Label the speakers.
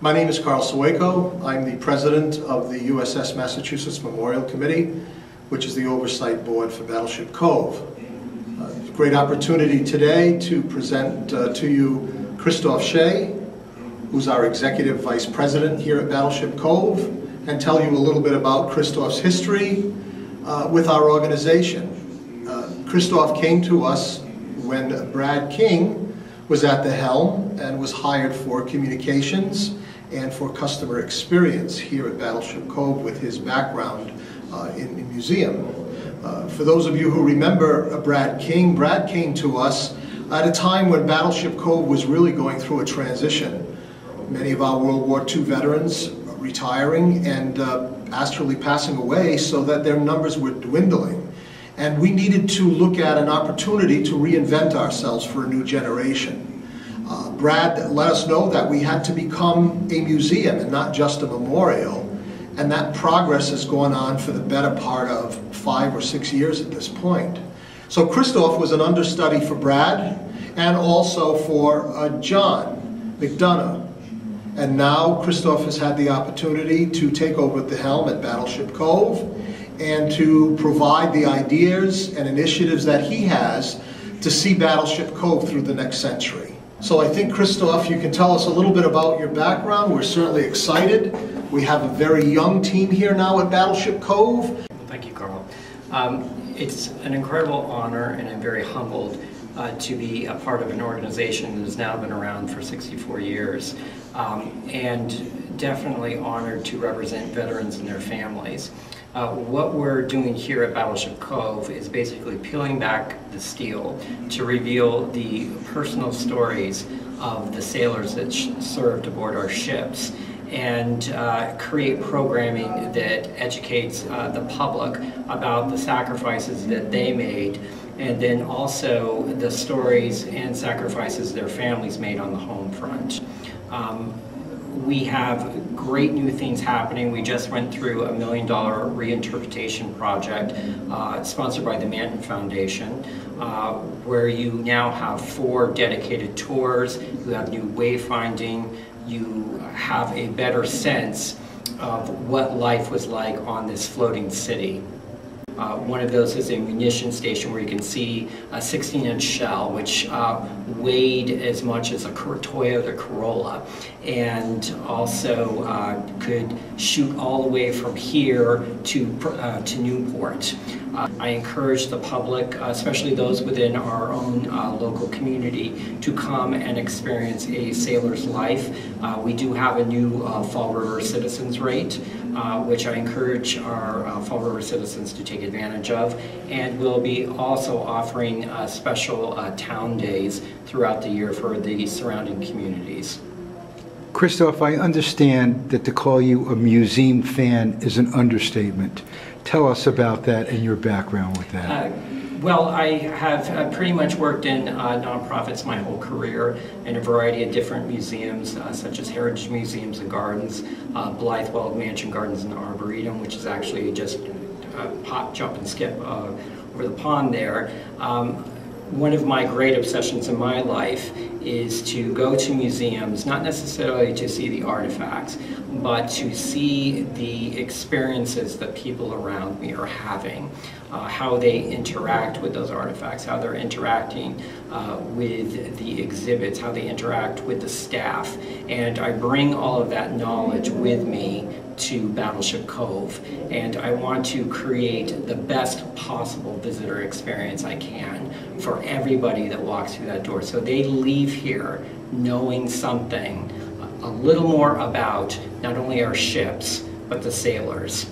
Speaker 1: My name is Carl Sawayko. I'm the president of the USS Massachusetts Memorial Committee, which is the oversight board for Battleship Cove. It's a great opportunity today to present to you Christophe Shea, who's our executive vice president here at Battleship Cove, and tell you a little bit about Christophe's history with our organization. Christophe came to us when Brad King was at the helm and was hired for communications and for customer experience here at Battleship Cove with his background in museum. For those of you who remember Brad came to us at a time when Battleship Cove was really going through a transition. Many of our World War II veterans retiring and astrally passing away, so that their numbers were dwindling. And we needed to look at an opportunity to reinvent ourselves for a new generation. Brad let us know that we had to become a museum and not just a memorial, and that progress has gone on for the better part of 5 or 6 years at this point. So Christophe was an understudy for Brad and also for John McDonough. And now Christophe has had the opportunity to take over the helm at Battleship Cove and to provide the ideas and initiatives that he has to see Battleship Cove through the next century. So I think, Christophe, you can tell us a little bit about your background. We're certainly excited. We have a very young team here now at Battleship Cove.
Speaker 2: Well, thank you, Carl. It's an incredible honor, and I'm very humbled to be a part of an organization that has now been around for 64 years, and definitely honored to represent veterans and their families. What we're doing here at Battleship Cove is basically peeling back the steel to reveal the personal stories of the sailors that served aboard our ships, and create programming that educates the public about the sacrifices that they made, and then also the stories and sacrifices their families made on the home front. We have great new things happening. We just went through a $1 million reinterpretation project sponsored by the Manton Foundation, where you now have 4 dedicated tours, you have new wayfinding, you have a better sense of what life was like on this floating city. One of those is a munition station where you can see a 16-inch shell, which weighed as much as a Toyota Corolla, and also could shoot all the way from here to Newport. I encourage the public, especially those within our own local community, to come and experience a sailor's life. We do have a new Fall River Citizens Rate, which I encourage our Fall River citizens to take advantage of, and we'll be also offering special town days throughout the year for the surrounding communities.
Speaker 3: Christophe, I understand that to call you a museum fan is an understatement. Tell us about that and your background with that.
Speaker 2: Well, I have pretty much worked in nonprofits my whole career in a variety of different museums, such as Heritage Museums and Gardens, Blythewell Mansion Gardens and Arboretum, which is actually just hop, jump, and skip over the pond there. One of my great obsessions in my life is to go to museums, not necessarily to see the artifacts, but to see the experiences that people around me are having, how they interact with those artifacts, how they're interacting with the exhibits, how they interact with the staff. And I bring all of that knowledge with me to Battleship Cove, and I want to create the best possible visitor experience I can for everybody that walks through that door, so they leave here knowing something a little more about not only our ships, but the sailors.